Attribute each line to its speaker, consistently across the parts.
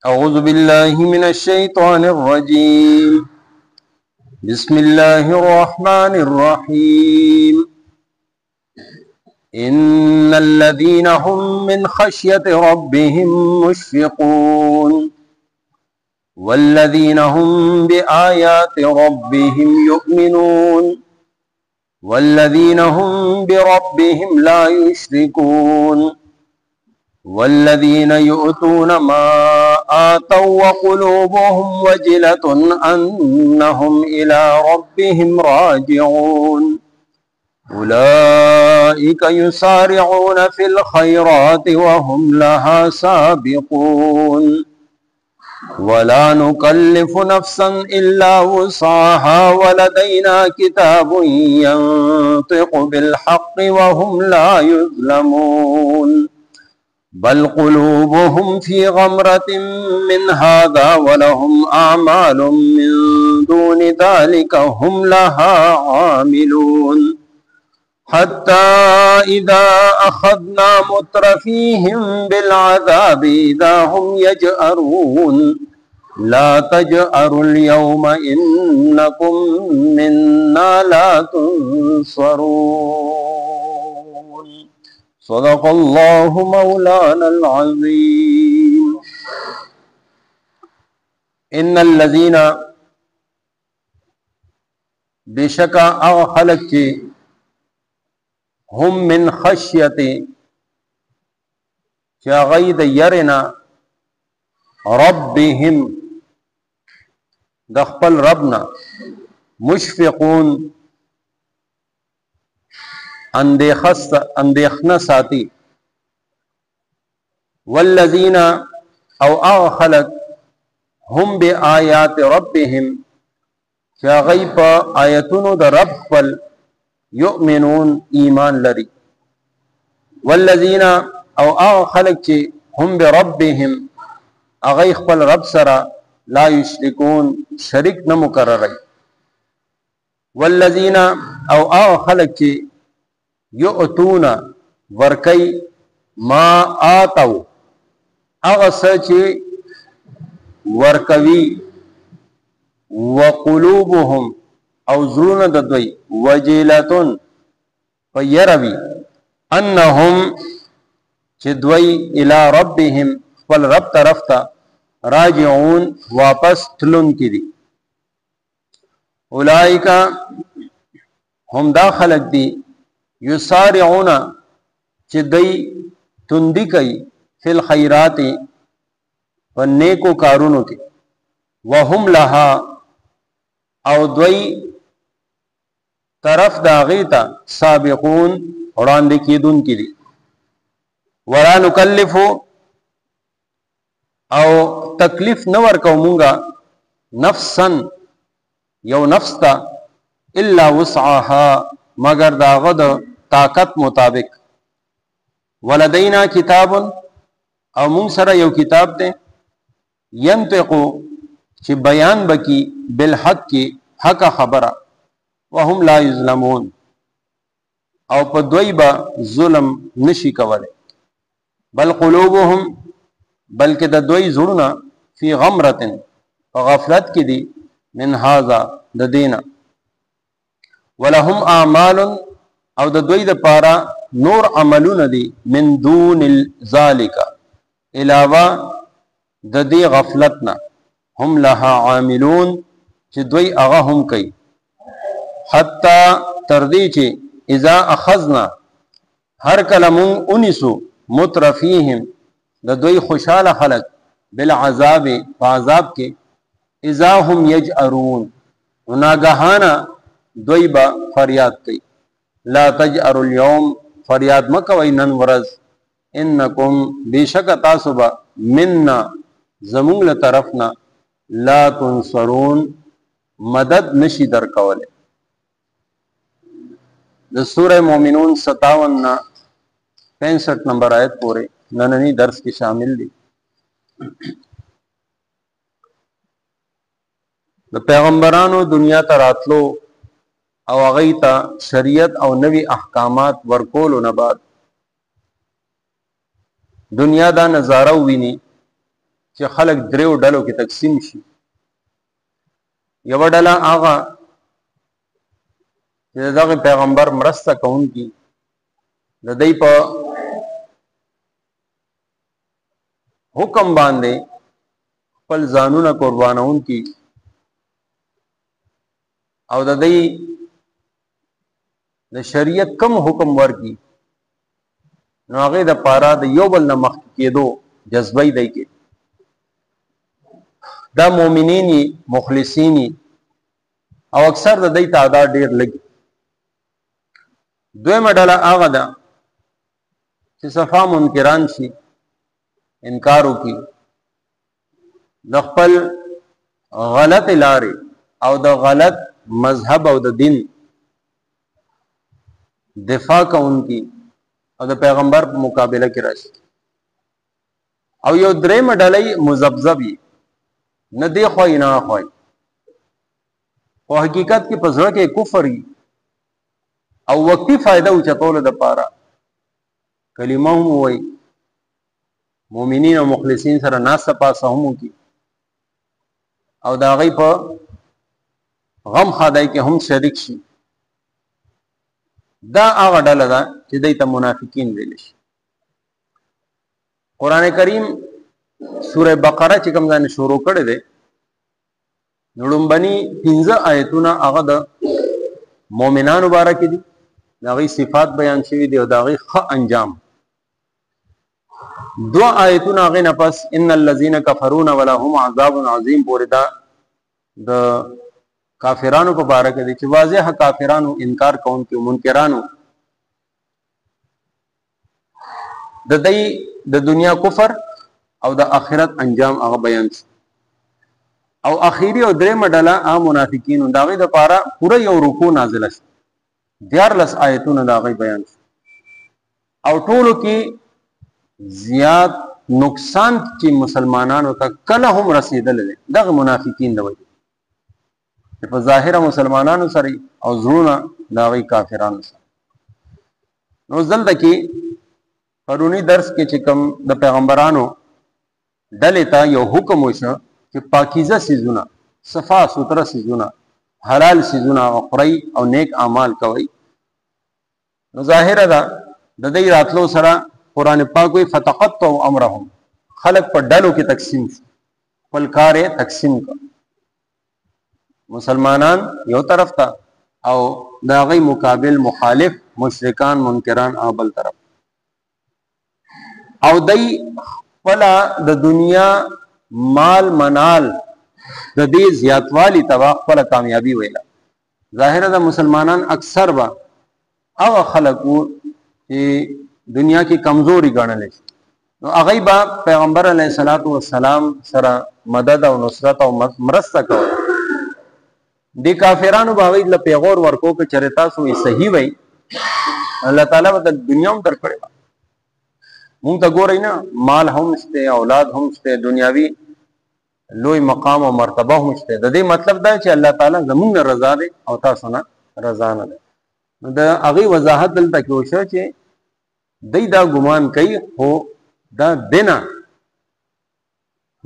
Speaker 1: أعوذ بالله من الشيطان الرجيم بسم الله الرحمن الرحيم إن الذين هم من خشية ربهم مشفقون والذين هم بآيات ربهم يؤمنون والذين هم بربهم لا يشركون والذين يؤتون ما آتوا وقلوبهم وجلة أنهم إلى ربهم راجعون أولئك يسارعون في الخيرات وهم لها سابقون ولا نكلف نفسا إلا وسعها ولدينا كتاب ينطق بالحق وهم لا يظلمون بل قلوبهم في غمرة من هذا ولهم أعمال من دون ذلك هم لها عاملون حتى إذا أخذنا مترفيهم بالعذاب إذا هم يجأرون لا تجأروا اليوم إنكم منا لا تنصرون صدق الله مولانا العظيم. ان الذين بشکا او خلق چی هم من خشیت چا غید یرنا ربهم دخپل ربنا مشفقون اندیخنا ساتی والذین او خلق هم بی آیات ربهم چا غیب آیتونو در رب خپل یؤمنون ایمان لري والذین او خلق چی هم بی ربهم اغی خپل رب سرا لا یشرکون شرک نمکرر والذین او خلق چی یؤتون ورکی ما آتو اغسچ ورکوی وقلوبهم او زرون ددوی وجیلتون فیروی انهم چدوی الى ربهم فل رب طرفتا راجعون واپس تلون کی دی اولئیکا هم دا خلق دی یسارعون چی دی تندی کئی فی الخیرات و نیکو کارونو کی وهم لها او دوی طرف داغیتا سابقون وړاندې کیدون کی دی ولا نکلفو او تکلیف نور کو مونگا نفسا یو نفس تا الا وسعها مگر داغد طاقت مطابق ولدینا کتاب او مونږ سره یو کتاب دی ینطقو چې بیان بکی بالحق کی حق خبره وهم لا یظلمون او په دوی با ظلم نشي کوله بل قلوبهم بلکې د دوی زړونه فی غمرة غفلت کې دي من هذا د دینا ولهم اعمال او د دوی د پارا نور عملونه دي من دون ذالک علاوه د دې غفلتنا هم لها عاملون چې دوی هغه هم کوي حتی تر دې چې اذا اخذنا هر کلمون انسو مترفیهم د دوی خوشاله خلق بالعذاب فعذاب کې اذا هم یجأرون ناگهانا دوی با فریاد کوي لا تجأروا اليوم فریاد مکوئ نن ورځ انکم بیشک تاسو با منا زمونږ له طرفنا لا تنصرون مدد نشي درکوله د سورہ مومنون 57 نا 65 نمبر آیت پورے نننی درس کی شامل دی د پیغمبرانو دنیا ته راتلو او هغه ته شریعت او نوی احکامات ورکولو نه بعد دنیا دا نظاره ویني چې خلق دریو ډلو کې تقسیم شي. یو ډله هغه چې دغه پیغمبر مرسته کوونکي د دې په حکم باندې خپل ځانونه قربانونکي او د دې د شریعت کم حکم ورکی نو هغه د پاره د یو بل نه مخ کېدو جذبې دی کې دا مؤمنینی مخلصینی او اکثر د دې تعداد ډیر لګي. دویمه ډله هغه ده چې صفا منکران شي، انکار وکړي د خپل غلط لارې او د غلط مذهب او د دین دفاع کوونکی او د پیغمبر په مقابله کې راشي. او یو درېمه ډله مذبذبي نه دی خوای نه خوای په حقیقت کې په ځړه کې کفر او وقتی فائدہ او چتول د پاره کلمه هم وای مؤمنین او مخلصین سره ناس پاسه هم کی او دا غي په غم خدای کې هم شریک شي. دا هغه ډله ده چې دای ته منافقین ویل شي. قران کریم سوره بقره چې کوم ځای شروع کړي ده نړمبني 15 آیتونه هغه د مؤمنانو مبارک دي، داغي صفات بیان شوی دی او داغي ښه انجام. دو آیتونه هغه نه پس ان الذين كفروا ولهم عذاب عظیم پورې دا د کافرانو په باره کې دي چې واضح کافرانو انکار کوونکي منکرانو د دې د دنیا کفر او د آخرت انجام هغه بیان شي. او اخیری او درېمه ډله هغه منافقین داغي د پاره پوره یو رکوع نازله شي، 14 آیتونه داغي بیان شي او ټولو کې زیات نقصان چې مسلمانانو ته کله هم رسیدل دي دغه منافقین د وجه په ظاهره مسلمانانو سره او زړونه داغي کافرانو سره. نو زلد کې پرونی درس کې چې کوم د پیغمبرانو ډلې ته یو حکم وشو چې پاکیزه سيزونه صفا سوتره سيزونه حلال سيزونه خوري او نیک اعمال کوي. نو ظاهره ده د دې راتلو سره قران پاک وي فتقطوا امرهم خلق په ډلو کې تقسیم شو، خپل کار تقسیم کړ. مسلمانان یو طرف ته او دا غي مقابل مخالف مشرکان منکران او بل طرف او دای ولا د دنیا مال منال د دې زیاتوالی تبا خپل کامیابی ویلا. ظاهره د مسلمانان اکثر با او خلقو چې دنیا کې کمزوري ګڼل شي نو هغه با پیغمبر علیه الصلاۃ والسلام سره مدد او نصرت او مرسته کوي. دي کافرانو باغی له پیغور ورکو کې چرتا سو صحیح وای الله تعالی د دنیا هم درکړي مونږ ته ګورئ نه مال هم شته اولاد هم شته دنیاوی لوی مقام او مرتبه هم شته. د دې مطلب دا چې الله تعالی زموږ رضا دی او تاسو نه رضا نه ده. نو د هغه وضاحت دلته کې وشو چې دای دا ګمان کوي هو دا دینا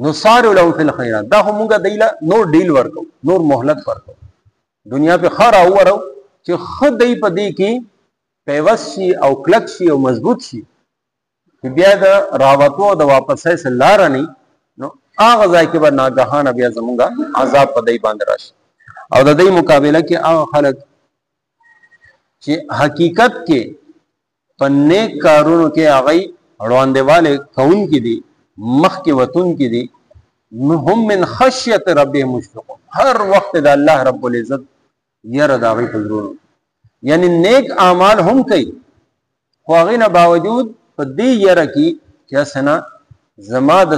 Speaker 1: نصار له فی الخيرات دا همغه دیلا نور ډیل ورکو نور مهلت ورکو دنیا په خارا ورو چې خدای په دې کې پیوسي او کلک شي او مضبوط شي چې بیا د راوتو د واپسې سلار نه نو هغه ځای کې به ناګهانه بیا زمونږه عذاب په دای باندې راشي. او د دې مقابله کې هغه خلک چې حقیقت کې په نیک کارونو کې هغه روانdevaله کون کې دي مخ کې وتون کې دي هم من خشیت ربهم مشفقون هر وخت د الله رب العزت ير داوی پزرونو یعنی نیک اعمال هم کوي خو هغه نه باوجود په دې ير کې چې سنا زما د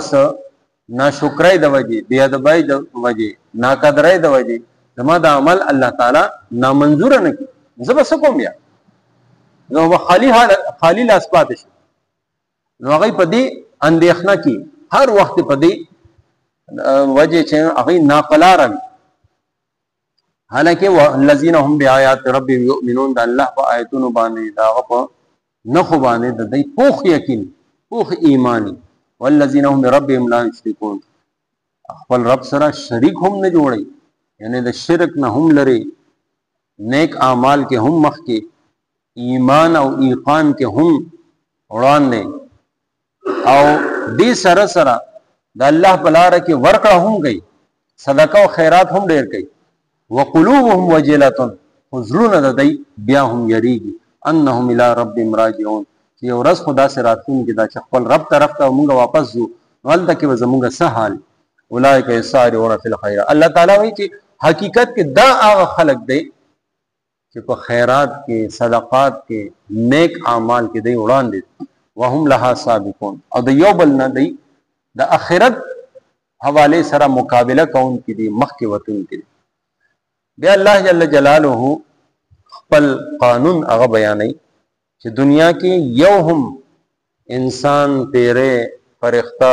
Speaker 1: ناشکرۍ د وجه بیا د بای د وجه ناقدرۍ د وجه زما د عمل الله تعالی نامنظور نه کوي زما څه کوم یا نو خالی لاس پاتې شي. نو هغه په دې اندېښنه کې هر وخت په دې وجه چې هغه ناقلارن حالکه الذين هم بآيات ربهم يؤمنون د الله په آیتونو باندې دا په نخو باندې د دې پوخ یقین پوخ ایمانی والذین هم بربهم لا یشرکون خپل رب سره شریک هم نه جوړي یعنی د شرک نه هم لري نیک اعمال کې هم مخ کې ایمان او ایقان کې هم وړاندې او دې سره سره د الله په لار کې ورکړه هم گئی صدقه او خیرات هم ډیر کوي وقلوبهم وجلة حضرون د دې بیا هم یریږي انهم الى ربهم راجعون چې ورځ خدا سره راتون کې دا چې خپل رب طرف ته موږ واپس ځو ولته کې زموږ سهال اولئک یسارعون فی الخير الله تعالی وایي چې حقیقت کې دا هغه خلق دی چې په خیرات کې صدقات کې نیک اعمال کې دی وړاندې وهم لها سابقون او د یو بل نه دی د اخرت حواله سره مقابله کوون کې دی مخ کې وتون کې بیا الله جل جلاله خپل قانون هغه بیانوي چې دنیا کې یو هم انسان پیره فرښتہ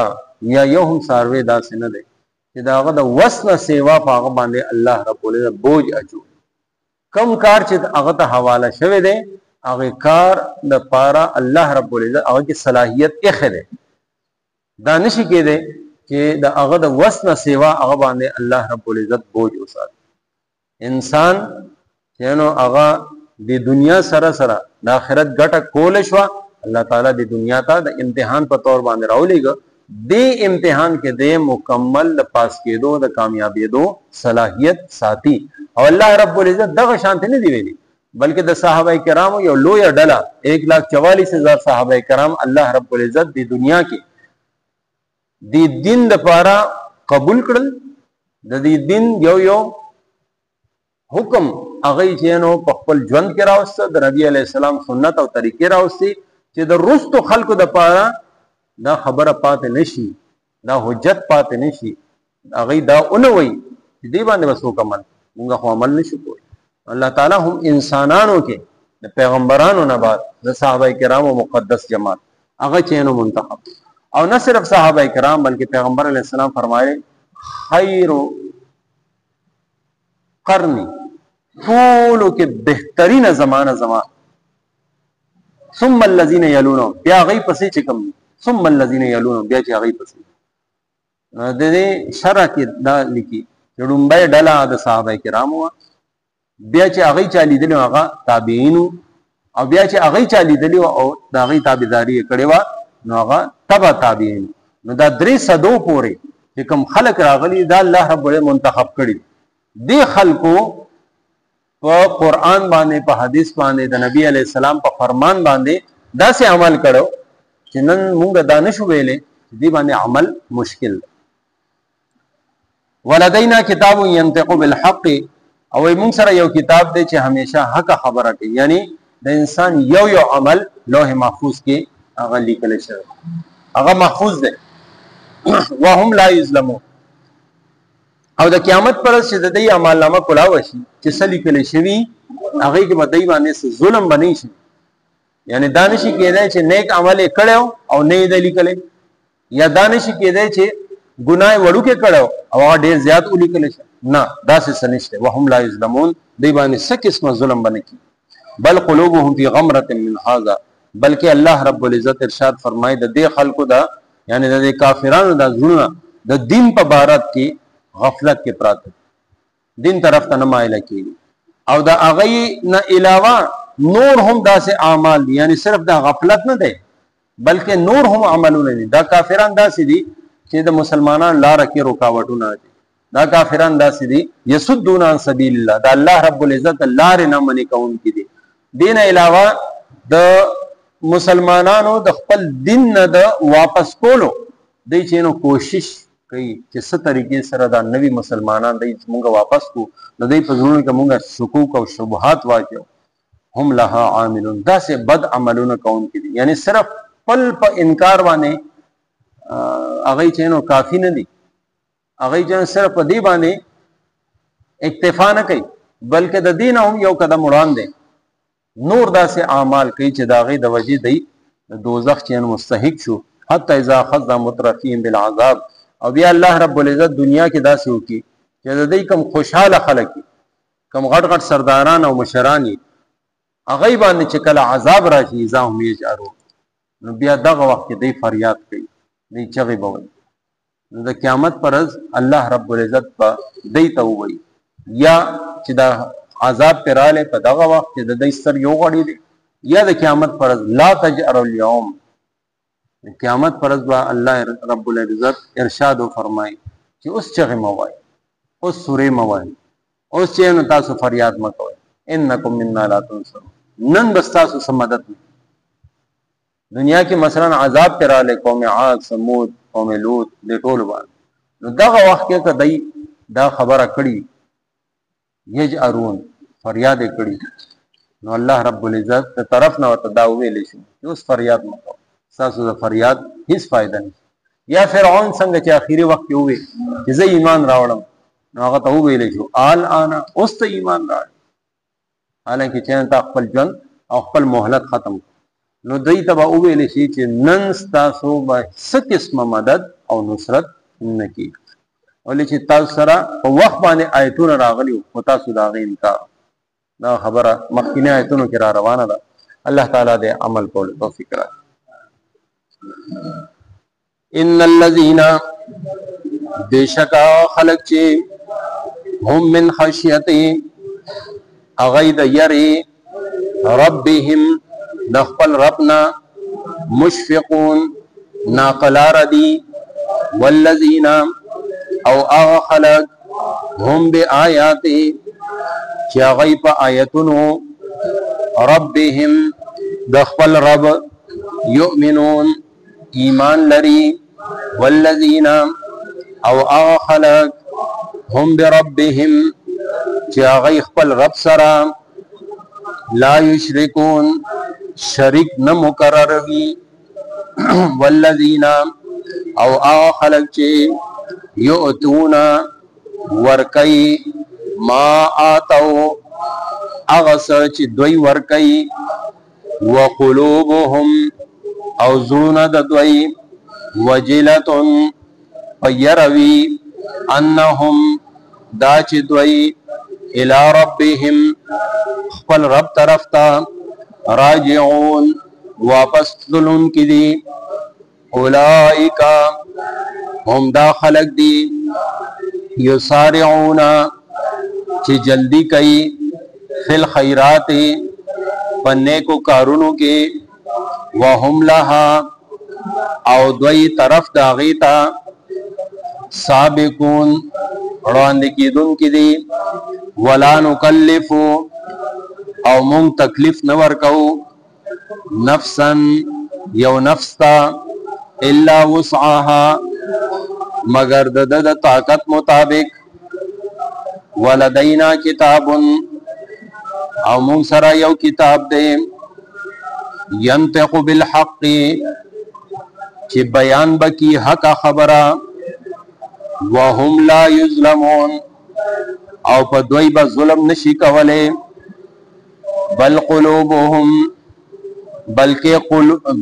Speaker 1: یا یو هم ساروی داسې نه دی چې دا هغه د وسنه سیوا په هغه باندې الله رب العزت بوج اچو کم کار چې هغه ته حواله شوی دی هغه کار د پاره الله رب العزت هغه کې صلاحیت اخر دی دا نشي کېده چې د هغه د وسنه سیوا هغه باندې الله رب العزت بوج وسات انسان یانو هغه د دنیا سره سره د آخرت ګټه کول شو الله تعالی د دنیا ته د امتحان په تور باندې راولېګ دې امتحان کې د مکمل د پاس کېدو د کامیابیدو صلاحیت ساتي او الله رب العزت دغه شانت نه دی ویلي بلکې د صحابه کرامو یو لوی ډله 1,44,000 صحابه کرام الله رب العزت د دنیا کې د دین د پاره قبول کړل د دې دین یو حکم هغه چې نو په خپل ژوند کې راوسته د نبی علی السلام سنت او طریقې راوستي چې د رستو خلکو د پاره دا خبره پاتې نشي دا حجت پاتې نشي هغه دا اونوي چې دی باندې وسو کومل موږ خو عمل نشو کوي الله تعالی هم انسانانو کې د پیغمبرانو نه بعد د صحابه کرامو مقدس جماعت هغه چې نو منتخب او نه صرف صحابه کرام بلکې پیغمبر علی السلام فرمایي خیر قرنی ټولو کې بهترین زمانہ ثم الذين يلونهم بیا غي پسې چې کوم ثم الذين يلونهم بیا چې غي پسې د دې شرع کې دا لیکي جوړمبه ډلا د صحابه کرامو بیا چې هغه چالي دي هغه تابعین او بیا چې هغه چالي دي او دا غي تابعداري کړي وا نو هغه تبع تابعین نو دا درې صدو پورې چې کوم خلق راغلي دا الله رب منتخب کړي دي خلقو په قرآن باندې په حدیث باندې د نبی علی السلام په فرمان باندې دا سه عمل کړو چې نن موږ دا نشو ویلې دې باندې عمل مشکل ولدینا کتاب ينطق بالحق او موږ سره یو کتاب دی چې همیشه حق خبره کوي یعنی د انسان یو عمل لوح محفوظ کې هغه لیکل شوی هغه محفوظ دی وهم لا یظلمون او د قیامت پر چې د دې اعمال نامه کلاو شي چې سلی کلی شوی هغه کې مدای باندې ظلم بنئ شي یعنی دانشي کېدای چې نیک عمل کړو او نه دې لیکل یا دانشي کېدای چې ګناه وړو کې کړو او هغه ډیر زیات ولیکل شي نه دا څه سنشته وهم لا یظلمون دې باندې څه قسمه ظلم بنئ کی بل قلوبهم فی غمرة من هذا بلکې الله رب العزت ارشاد فرمایي د دې خلکو دا یعنی د کافرانو دا زړه د دین په بارات کې غفلت کې پراته دین طرف ته نه مایل کیږي او دا هغه نه علاوه نور هم داسې اعمال دي یعنی صرف دا غفلت نه ده بلکې نور هم عملونه دي دا کافران داسې دي چې د مسلمانانو لار کې رکاوټونه دي دا کافران داسې دي یسدون عن سبیل الله دا الله رب العزت لار نه منې کوون کې دي دین علاوه د مسلمانانو د خپل دین نه د واپس کولو د چینو کوشش کوي چې څه طریقې سره دا نوی مسلمانان د موږ واپس کو د دې په ژوند کې موږ شکوک او شبهات واچو هم لها عاملون دا سه بد عملونه کوون کې دي یعنی صرف پل په انکار باندې هغه چینو کافی نه دي هغه چې صرف په دې باندې اکتفا نه کوي بلکې د دین هم یو قدم وړاندې نور داسې اعمال کوي چې دا غي د وجې دی د دوزخ چین مستحق شو حتی اذا خذ مترفين بالعذاب او بیا الله رب العزت دنیا کې داسې وکي چې د دې کم خوشاله خلک کم غټ غټ سرداران او مشران هغه باندې چې کله عذاب راشي ځاهم یې جارو نو بیا دغه وخت کې دی فریاد کوي دی چغې به وایي. نو د قیامت پر ورځ الله رب العزت به دی ته ووایي یا چې دا عذاب پې رالی په دغه وخت چې د دی سترګې وغړېدې یا د قیامت پر ورځ لا تجأروا اليوم، د قیامت پر ورځ به الله رب العزت ارشاد وفرمایي چې اوس چغې مه وایئ، اوس سورې مه وایئ، اوس چې نو تاسو فریاد مه کوئ، انکم منا لا تنصرون، نن به ستاسو څه مدد نه. دنیا کې مثلا عذاب پې رالی قوم عاد، ثمود، قوم لوط، دې ټولو باندې، نو دغه وخت کې که دی دا خبره کړي یجأرون فریاد یې کړي، نو الله رب العزت د طرف نه ورته دا وویلی شي چې اوس فریاد مه کوه، ستاسو د فریاد هیڅ فایده نه. یا فرعون څنګه چې آخري وخت کې ووی چې زه ایمان راوړم، نو هغه ته وویلی شو الآن اوس ته ایمان راوړ، حالانکې چې تا خپل ژوند او خپل مهلت ختم کړ. نو دوی ته به وویلی شي چې نن ستاسو به څه قسمه مدد او نصرت نه کېږي، ولې چې تاسو سره په وخت باندې آیتونه راغلي وو خو تاسو د هغې انکار. دا خبره مخکینی آیتونو کې را روانه ده. الله تعالی دې عمل کولو توفیق راکړي. ان الذين بشکا خلق چې هم من خشیته اغی د یری ربهم د خپل ربنا مشفقون ناقلار دی، والذین او اغا خلق هم بی آیاتی چی اغی پا آیتنو ربهم د خپل رب یؤمنون ایمان لري، والذین او اغا خلق هم بربهم چی اغی خپل رب سرا لا یشرکون شریک نہ مقرر وی، والذین او آغا خلق چی یؤتونا ورکی ما آتو اغسر چی دوی ورکی، وقلوبهم او زرون د دوی وجلتن پیروی انهم دا چی دوی الى ربهم خپل رب طرف تا راجعون واپس تلون کی دی، اولئیکا هم دا خلق دی یسارعون چی جلدی کئی فی الخیرات پنیکو کارونو کے، وهم لها او دوی طرف داغیتا سابقون رواندکی دن کی دی، ولا نکلفو او مونگ تکلیف نور کو نفسا یو نفستا الا وسعها مگر د طاقت مطابق، ولدینا کتاب او مونگ سرا یو کتاب دے ینطق بالحق چی بیان بکی حق خبرا، وهم لا یظلمون او پا دوی با ظلم نشی کولے، بل قلوبهم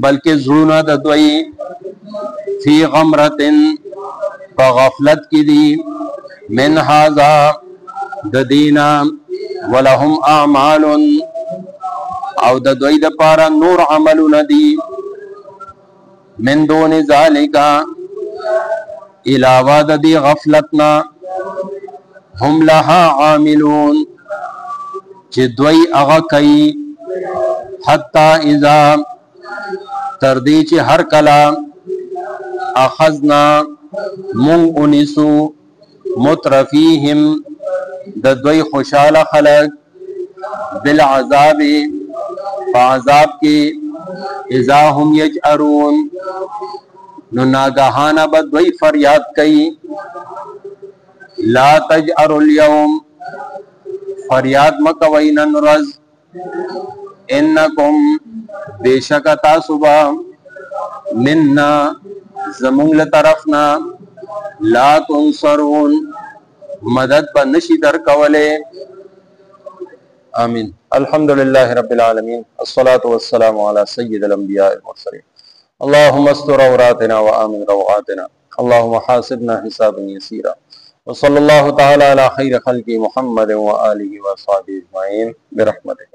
Speaker 1: بلکہ زرونا دا دوی فی غمرتن پا غفلت کی دی، من هذا دا دینا، ولهم اعمال او دا دوی دا پارا نور عملو ندی، من دون ذالکا علاوہ دا دی غفلتنا، هم لها عاملون چی دوی اغا کئی، حتی اذا تردی چی ہر کلا اخذنا من انسو مترفیہم دا دوی خوشال خلق بالعذاب فعذاب کی، اذا هم یجعرون نو ناگہانا بدوی فریاد کئی، لا تجعروا اليوم فریاد مکوین نرز، انکم بیشکتا صبح مننا زمونگ لطرفنا لا تنصرون مدد بنشی در کولے. آمین. الحمدللہ رب العالمین، الصلاة والسلام علی سید الانبیاء والمرسلین. اللہم استر عوراتنا وآمن روعاتنا، اللہم حاسبنا حسابا یسیرا، وصلی اللہ تعالی علی خیر خلق محمد وآلہ وصحبہ اجمعین برحمتہ.